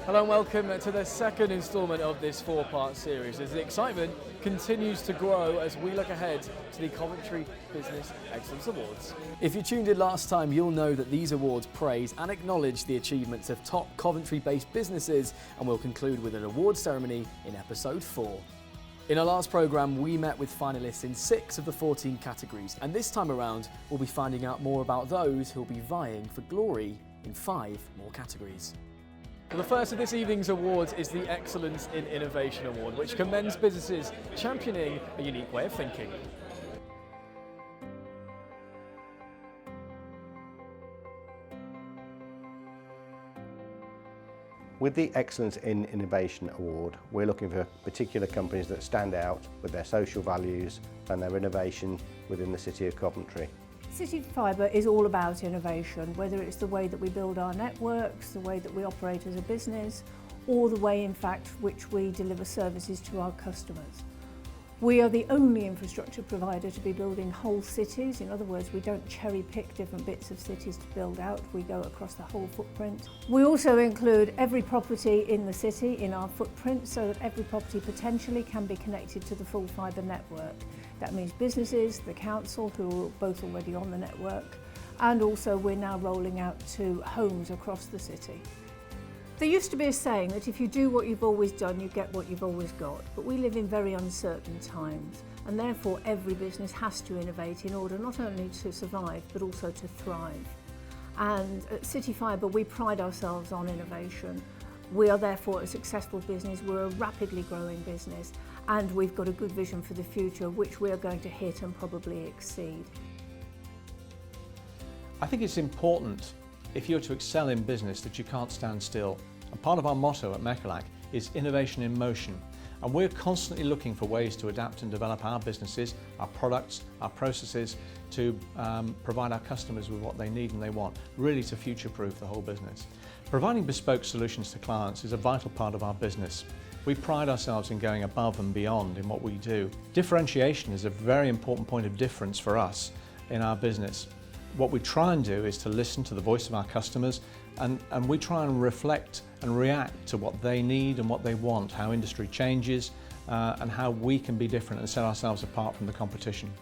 Hello and welcome to the second instalment of this four-part series as the excitement continues to grow as we look ahead to the Coventry Business Excellence Awards. If you tuned in last time, you'll know that these awards praise and acknowledge the achievements of top Coventry-based businesses, and we'll conclude with an awards ceremony in episode 4. In our last programme, we met with finalists in 6 of the 14 categories, and this time around, we'll be finding out more about those who'll be vying for glory in 5 more categories. Well, the first of this evening's awards is the Excellence in Innovation Award, which commends businesses championing a unique way of thinking. With the Excellence in Innovation Award, we're looking for particular companies that stand out with their social values and their innovation within the City of Coventry. City Fibre is all about innovation, whether it's the way that we build our networks, the way that we operate as a business, or the way in fact which we deliver services to our customers. We are the only infrastructure provider to be building whole cities. In other words, we don't cherry pick different bits of cities to build out, we go across the whole footprint. We also include every property in the city in our footprint so that every property potentially can be connected to the full fibre network. That means businesses, the council, who are both already on the network, and also we're now rolling out to homes across the city. There used to be a saying that if you do what you've always done, you get what you've always got. But we live in very uncertain times, and therefore every business has to innovate in order not only to survive, but also to thrive. And at City Fibre, we pride ourselves on innovation. We are therefore a successful business, we're a rapidly growing business, and we've got a good vision for the future, which we are going to hit and probably exceed. I think it's important, if you're to excel in business, that you can't stand still. And part of our motto at Mecalac is innovation in motion. And we're constantly looking for ways to adapt and develop our businesses, our products, our processes to provide our customers with what they need and they want, really to future-proof the whole business. Providing bespoke solutions to clients is a vital part of our business. We pride ourselves in going above and beyond in what we do. Differentiation is a very important point of difference for us in our business. What we try and do is to listen to the voice of our customers and we try and reflect and react to what they need and what they want, how industry changes and how we can be different and set ourselves apart from the competition.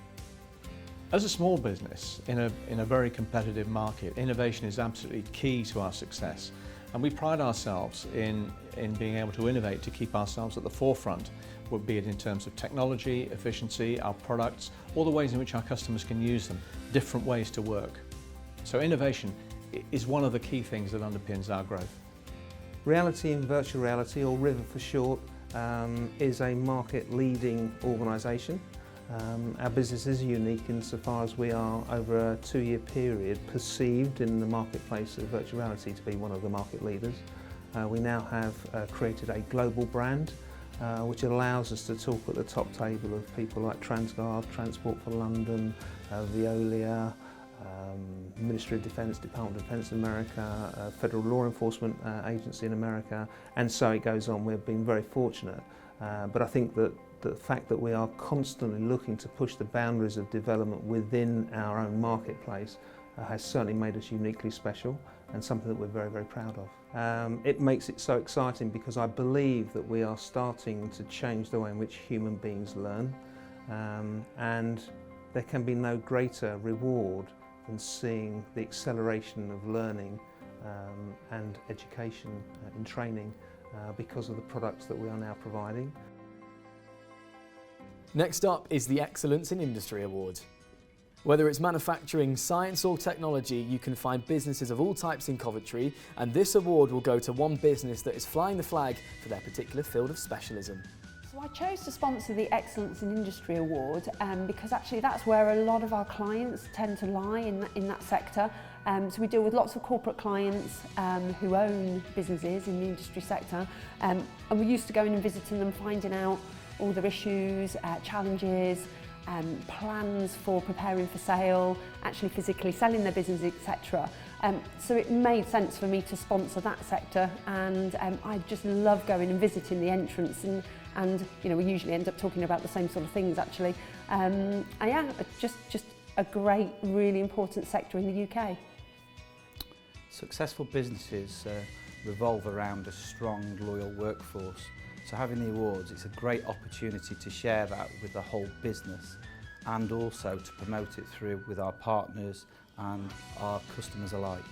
As a small business in a very competitive market, innovation is absolutely key to our success, and we pride ourselves in being able to innovate to keep ourselves at the forefront, be it in terms of technology, efficiency, our products, all the ways in which our customers can use them, different ways to work. So innovation is one of the key things that underpins our growth. Reality and Virtual Reality, or RIVER for short, is a market-leading organisation. Our business is unique insofar as we are, over a 2-year period, perceived in the marketplace of virtual reality to be one of the market leaders. We now have created a global brand which allows us to talk at the top table of people like Transguard, Transport for London, Veolia, Ministry of Defence, Department of Defence in America, Federal Law Enforcement Agency in America, and so it goes on. We've been very fortunate, but I think that the fact that we are constantly looking to push the boundaries of development within our own marketplace has certainly made us uniquely special and something that we're very, very proud of. It makes it so exciting because I believe that we are starting to change the way in which human beings learn, and there can be no greater reward than seeing the acceleration of learning and education in training because of the products that we are now providing. Next up is the Excellence in Industry Award. Whether it's manufacturing, science or technology, you can find businesses of all types in Coventry, and this award will go to one business that is flying the flag for their particular field of specialism. So I chose to sponsor the Excellence in Industry Award because actually that's where a lot of our clients tend to lie in that sector. So we deal with lots of corporate clients who own businesses in the industry sector, and we're used to going and visiting them, finding out all their issues, challenges, plans for preparing for sale, actually physically selling their business, etc. So it made sense for me to sponsor that sector, and I just love going and visiting the entrance, and you know, we usually end up talking about the same sort of things actually. Yeah, just a great, really important sector in the UK. Successful businesses revolve around a strong, loyal workforce. So having the awards, it's a great opportunity to share that with the whole business and also to promote it through with our partners and our customers alike.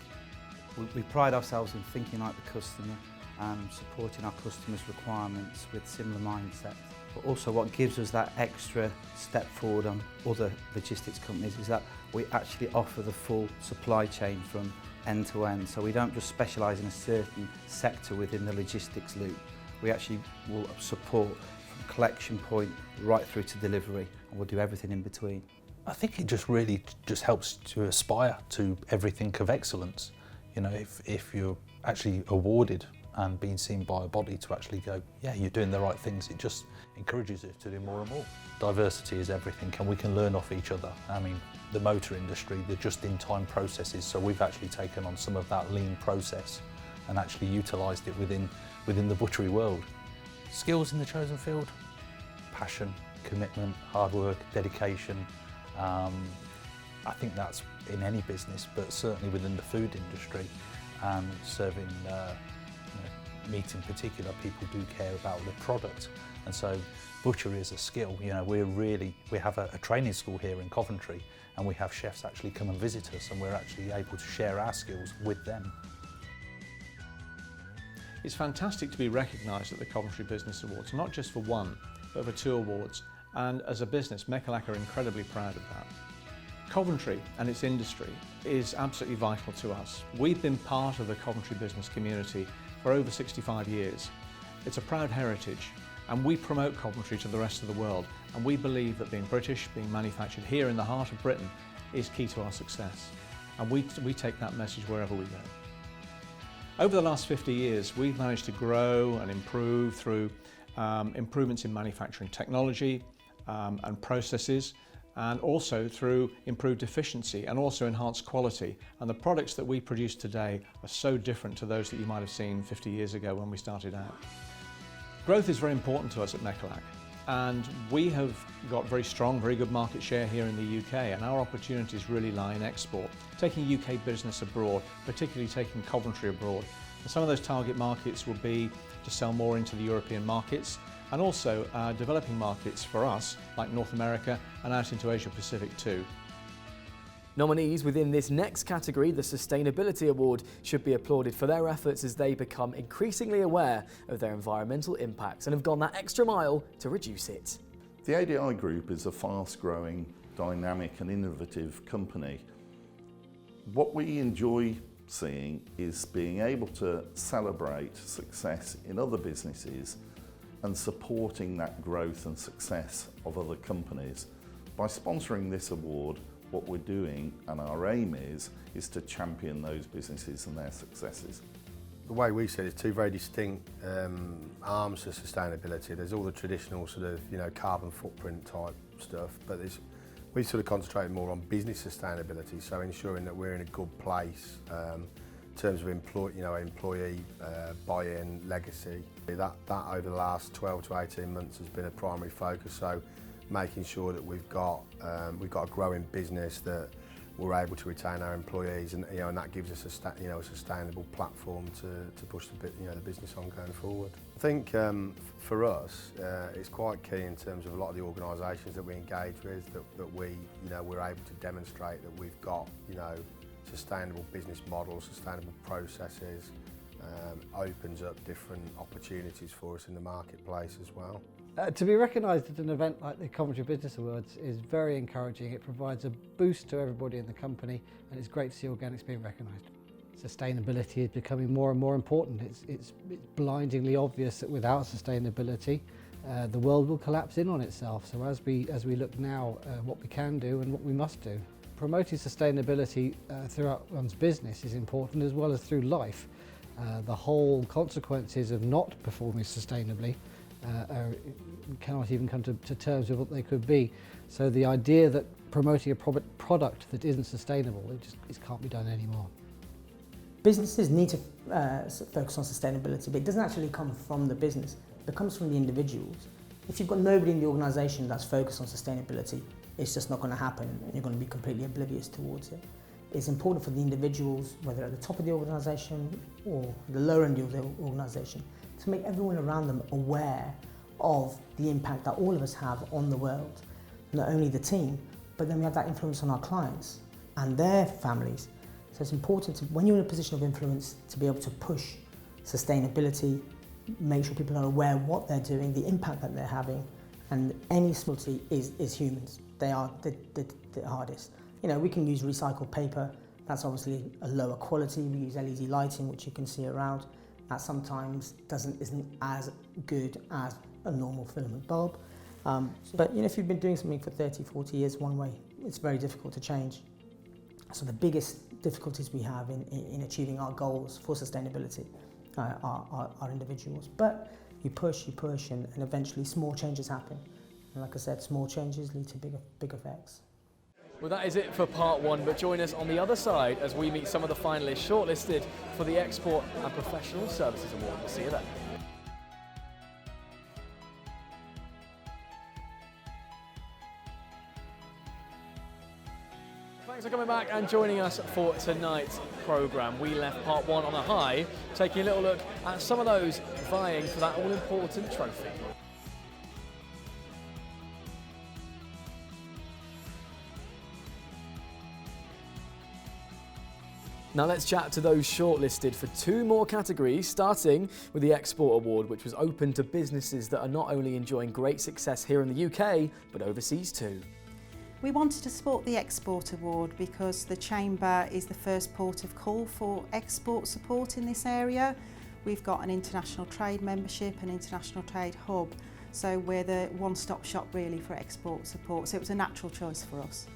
We pride ourselves in thinking like the customer and supporting our customers' requirements with similar mindsets. But also what gives us that extra step forward on other logistics companies is that we actually offer the full supply chain from end to end. So we don't just specialise in a certain sector within the logistics loop. We actually will support from collection point right through to delivery, and we'll do everything in between. I think it just really helps to aspire to everything of excellence. You know, if you're actually awarded and being seen by a body to actually go, yeah, you're doing the right things, it just encourages you to do more and more. Diversity is everything, and we can learn off each other. I mean, the motor industry, the just-in-time processes, so we've actually taken on some of that lean process and actually utilised it within the butchery world. Skills in the chosen field, passion, commitment, hard work, dedication. I think that's in any business, but certainly within the food industry and serving meat in particular, people do care about the product. And so butchery is a skill. You know, we have a training school here in Coventry, and we have chefs actually come and visit us, and we're actually able to share our skills with them. It's fantastic to be recognised at the Coventry Business Awards, not just for one, but for 2 awards. And as a business, Mechalak are incredibly proud of that. Coventry and its industry is absolutely vital to us. We've been part of the Coventry business community for over 65 years. It's a proud heritage, and we promote Coventry to the rest of the world, and we believe that being British, being manufactured here in the heart of Britain, is key to our success. And we take that message wherever we go. Over the last 50 years, we've managed to grow and improve through improvements in manufacturing technology and processes, and also through improved efficiency and also enhanced quality. And the products that we produce today are so different to those that you might have seen 50 years ago when we started out. Growth is very important to us at Mechalak, and we have got very strong, very good market share here in the UK, and our opportunities really lie in export, taking UK business abroad, particularly taking Coventry abroad. And some of those target markets will be to sell more into the European markets, and also developing markets for us, like North America and out into Asia Pacific too. Nominees within this next category, the Sustainability Award, should be applauded for their efforts as they become increasingly aware of their environmental impacts and have gone that extra mile to reduce it. The ADI Group is a fast-growing, dynamic and innovative company. What we enjoy seeing is being able to celebrate success in other businesses and supporting that growth and success of other companies. By sponsoring this award, what we're doing and our aim is to champion those businesses and their successes. The way we see it is 2 very distinct arms to sustainability. There's all the traditional sort of, carbon footprint type stuff, but we sort of concentrate more on business sustainability, so ensuring that we're in a good place in terms of employee buy-in, legacy. That over the last 12 to 18 months has been a primary focus. So making sure that we've got a growing business, that we're able to retain our employees, and that gives us a sustainable platform to push the business on going forward. I think for us, it's quite key in terms of a lot of the organisations that we engage with that we're able to demonstrate that we've got sustainable business models, sustainable processes. Opens up different opportunities for us in the marketplace as well. To be recognised at an event like the Coventry Business Awards is very encouraging. It provides a boost to everybody in the company, and it's great to see organics being recognised. Sustainability is becoming more and more important. It's blindingly obvious that without sustainability, the world will collapse in on itself. So as we look now, what we can do and what we must do. Promoting sustainability throughout one's business is important, as well as through life. The whole consequences of not performing sustainably cannot even come to terms with what they could be. So the idea that promoting a product that isn't sustainable, it can't be done anymore. Businesses need to focus on sustainability, but it doesn't actually come from the business. It comes from the individuals. If you've got nobody in the organisation that's focused on sustainability, it's just not going to happen, and you're going to be completely oblivious towards it. it's important for the individuals, whether at the top of the organisation or the lower end of the organisation, to make everyone around them aware of the impact that all of us have on the world. Not only the team, but then we have that influence on our clients and their families. So it's important to, when you're in a position of influence, to be able to push sustainability, make sure people are aware of what they're doing, the impact that they're having, and any responsibility is humans. They are the hardest. You know, we can use recycled paper, that's obviously a lower quality. We use LED lighting, which you can see around. That sometimes isn't as good as a normal filament bulb. But you know, if you've been doing something for 30, 40 years one way, it's very difficult to change. So the biggest difficulties we have in achieving our goals for sustainability are individuals. But you push, and eventually small changes happen. And like I said, small changes lead to big effects. Well, that is it for part one, but join us on the other side as we meet some of the finalists shortlisted for the Export and Professional Services Award. We'll see you then. Thanks for coming back and joining us for tonight's programme. We left part one on a high, taking a little look at some of those vying for that all-important trophy. Now let's chat to those shortlisted for two more categories, starting with the Export Award, which was open to businesses that are not only enjoying great success here in the UK, but overseas too. We wanted to support the Export Award because the Chamber is the first port of call for export support in this area. We've got an international trade membership, an international trade hub, so we're the one-stop shop really for export support, so it was a natural choice for us.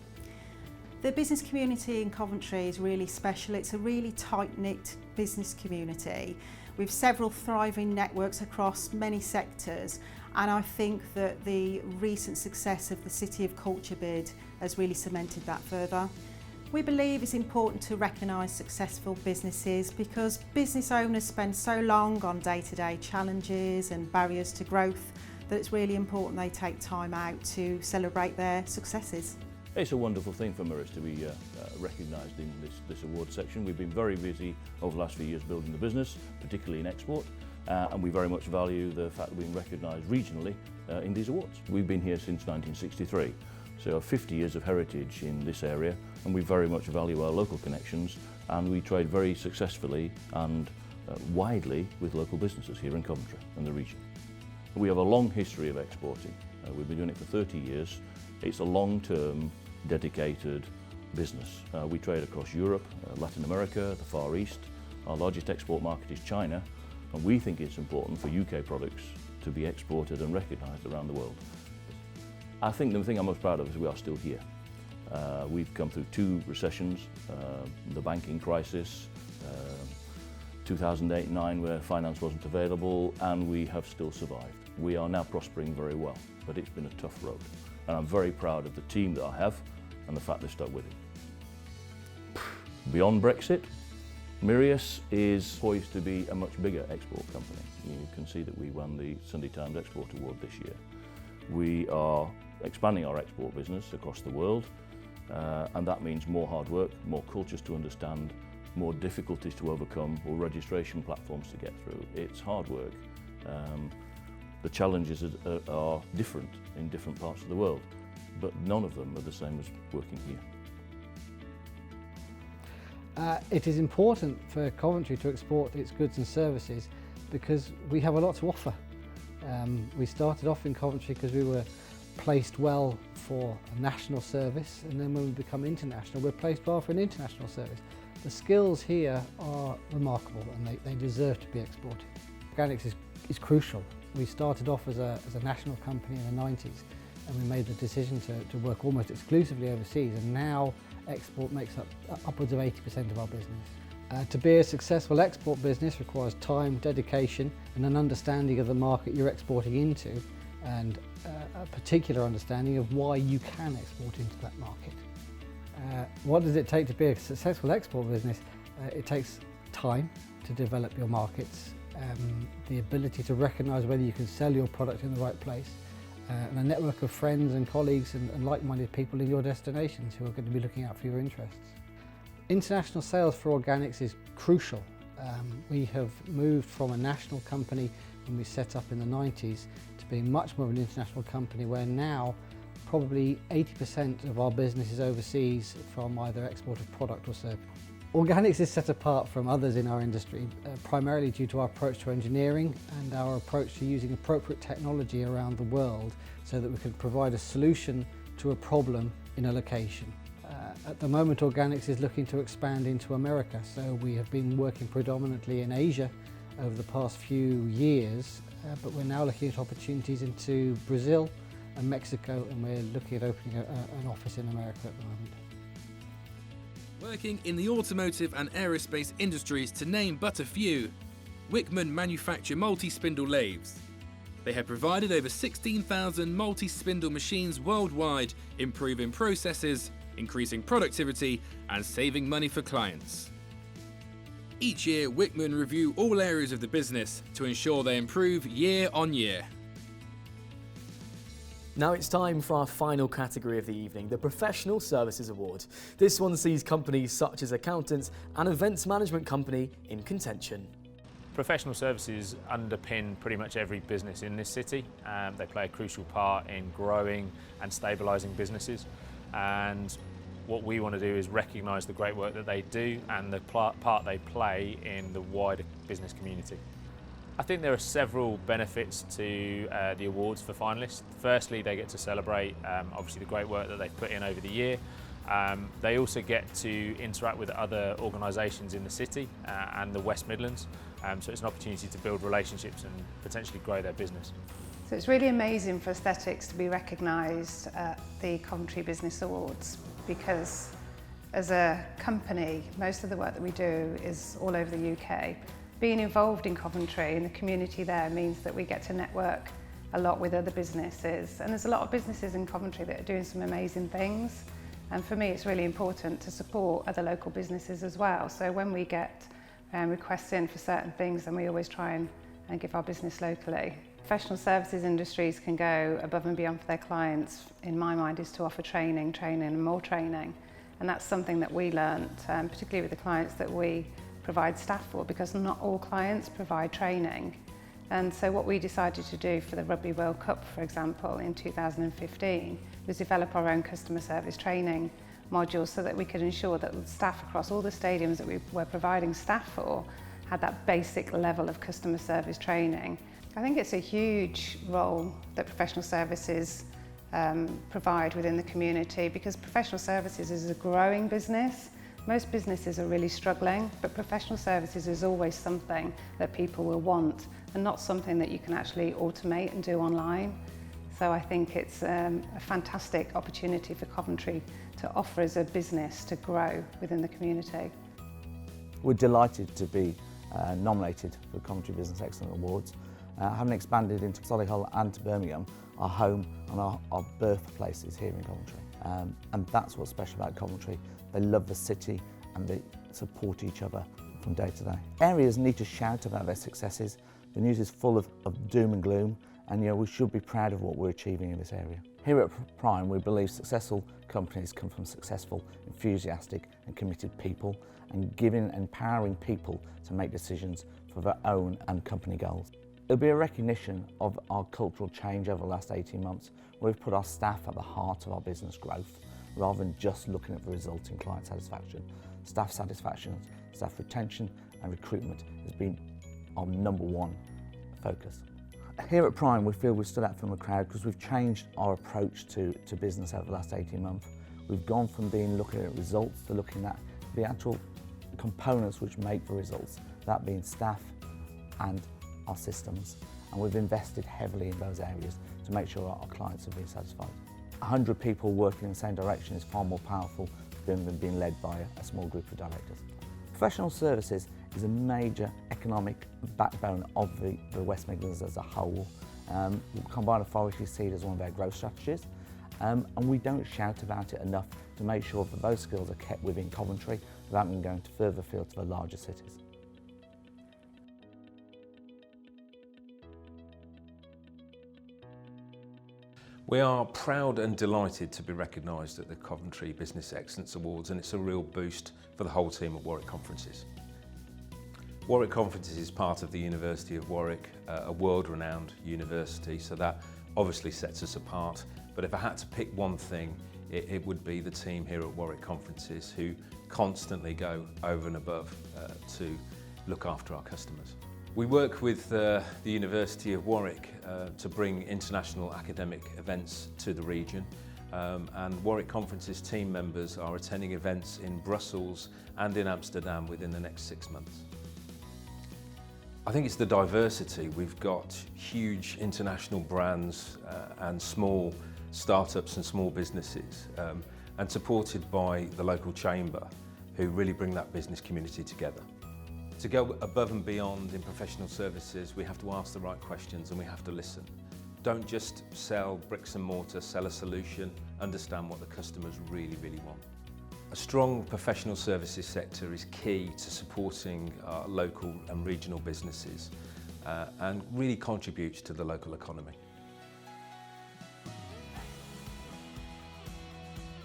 The business community in Coventry is really special. It's a really tight-knit business community with several thriving networks across many sectors, and I think that the recent success of the City of Culture bid has really cemented that further. We believe it's important to recognise successful businesses because business owners spend so long on day-to-day challenges and barriers to growth that it's really important they take time out to celebrate their successes. It's a wonderful thing for Mirrors to be recognised in this award section. We've been very busy over the last few years building the business, particularly in export, and we very much value the fact that we're being recognised regionally in these awards. We've been here since 1963, so 50 years of heritage in this area, and we very much value our local connections, and we trade very successfully and widely with local businesses here in Coventry and the region. We have a long history of exporting. We've been doing it for 30 years. It's a long-term, dedicated business. We trade across Europe, Latin America, the Far East. Our largest export market is China, and we think it's important for UK products to be exported and recognised around the world. I think the thing I'm most proud of is we are still here. We've come through two recessions, the banking crisis, 2008-9 where finance wasn't available, and we have still survived. We are now prospering very well, but it's been a tough road. And I'm very proud of the team that I have and the fact they stuck with it. Beyond Brexit, Mirius is poised to be a much bigger export company. You can see that we won the Sunday Times Export Award this year. We are expanding our export business across the world, and that means more hard work, more cultures to understand, more difficulties to overcome, or registration platforms to get through. It's hard work. The challenges are different in different parts of the world, but none of them are the same as working here. It is important for Coventry to export its goods and services because we have a lot to offer. We started off in Coventry because we were placed well for a national service, and then when we become international, we're placed well for an international service. The skills here are remarkable and they deserve to be exported. Organics is crucial. We started off as a national company in the 90s, and we made the decision to work almost exclusively overseas, and now export makes up upwards of 80% of our business. To be a successful export business requires time, dedication, and an understanding of the market you're exporting into, and a particular understanding of why you can export into that market. What does it take to be a successful export business? It takes time to develop your markets, the ability to recognise whether you can sell your product in the right place, and a network of friends and colleagues and like-minded people in your destinations who are going to be looking out for your interests. International sales for organics is crucial. We have moved from a national company when we set up in the 90s to being much more of an international company, where now probably 80% of our business is overseas from either export of product or service. Organics is set apart from others in our industry primarily due to our approach to engineering and our approach to using appropriate technology around the world so that we can provide a solution to a problem in a location. At the moment, Organics is looking to expand into America, so we have been working predominantly in Asia over the past few years, but we're now looking at opportunities into Brazil and Mexico, and we're looking at opening an office in America at the moment. Working in the automotive and aerospace industries, to name but a few, Wickman manufacture multi-spindle lathes. They have provided over 16,000 multi-spindle machines worldwide, improving processes, increasing productivity and saving money for clients. Each year, Wickman review all areas of the business to ensure they improve year on year. Now it's time for our final category of the evening, the Professional Services Award. This one sees companies such as accountants and events management company in contention. Professional services underpin pretty much every business in this city. They play a crucial part in growing and stabilising businesses. And what we want to do is recognise the great work that they do and the part they play in the wider business community. I think there are several benefits to the awards for finalists. Firstly, they get to celebrate obviously the great work that they've put in over the year. They also get to interact with other organisations in the city and the West Midlands, so it's an opportunity to build relationships and potentially grow their business. So it's really amazing for aesthetics to be recognised at the Coventry Business Awards, because as a company, most of the work that we do is all over the UK. Being involved in Coventry and the community there means that we get to network a lot with other businesses, and there's a lot of businesses in Coventry that are doing some amazing things, and for me it's really important to support other local businesses as well. So when we get requests in for certain things, then we always try and give our business locally. Professional services industries can go above and beyond for their clients, in my mind, is to offer training and more training, and that's something that we learnt, particularly with the clients that we provide staff for, because not all clients provide training. And so what we decided to do for the Rugby World Cup, for example, in 2015, was develop our own customer service training modules so that we could ensure that the staff across all the stadiums that we were providing staff for had that basic level of customer service training. I think it's a huge role that professional services provide within the community, because professional services is a growing business. Most businesses are really struggling, but professional services is always something that people will want and not something that you can actually automate and do online. So I think it's a fantastic opportunity for Coventry to offer as a business to grow within the community. We're delighted to be nominated for the Coventry Business Excellence Awards. Having expanded into Solihull and to Birmingham, our home and our birthplace is here in Coventry. And that's what's special about Coventry. They love the city and they support each other from day to day. Areas need to shout about their successes. The news is full of doom and gloom, and we should be proud of what we're achieving in this area. Here at Prime, we believe successful companies come from successful, enthusiastic and committed people, and giving and empowering people to make decisions for their own and company goals. It'll be a recognition of our cultural change over the last 18 months, where we've put our staff at the heart of our business growth, rather than just looking at the results in client satisfaction. Staff satisfaction, staff retention and recruitment has been our #1 focus. Here at Prime, we feel we've stood out from the crowd because we've changed our approach to business over the last 18 months. We've gone from looking at results to looking at the actual components which make the results, that being staff and our systems, and we've invested heavily in those areas to make sure our clients are being satisfied. 100 people working in the same direction is far more powerful than being led by a small group of directors. Professional services is a major economic backbone of the West Midlands as a whole. Combined authority see it as one of their growth strategies, and we don't shout about it enough to make sure that those skills are kept within Coventry without them going to further afield to the larger cities. We are proud and delighted to be recognised at the Coventry Business Excellence Awards, and it's a real boost for the whole team at Warwick Conferences. Warwick Conferences is part of the University of Warwick, a world-renowned university, so that obviously sets us apart. But if I had to pick one thing, it would be the team here at Warwick Conferences who constantly go over and above to look after our customers. We work with the University of Warwick to bring international academic events to the region, and Warwick Conferences team members are attending events in Brussels and in Amsterdam within the next 6 months. I think it's the diversity. We've got huge international brands and small startups and small businesses, and supported by the local chamber who really bring that business community together. To go above and beyond in professional services, we have to ask the right questions and we have to listen. Don't just sell bricks and mortar, sell a solution, understand what the customers really, really want. A strong professional services sector is key to supporting our local and regional businesses and really contributes to the local economy.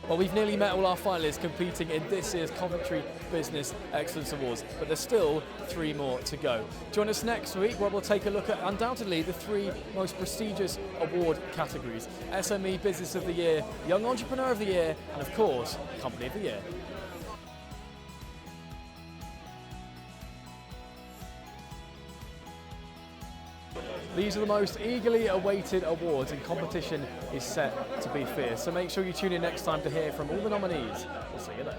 Well, we've nearly met all our finalists competing in this year's Coventry Business Excellence Awards, but there's still 3 more to go. Join us next week where we'll take a look at undoubtedly the 3 most prestigious award categories: SME Business of the Year, Young Entrepreneur of the Year, and of course, Company of the Year. These are the most eagerly awaited awards, and competition is set to be fierce. So make sure you tune in next time to hear from all the nominees. We'll see you then.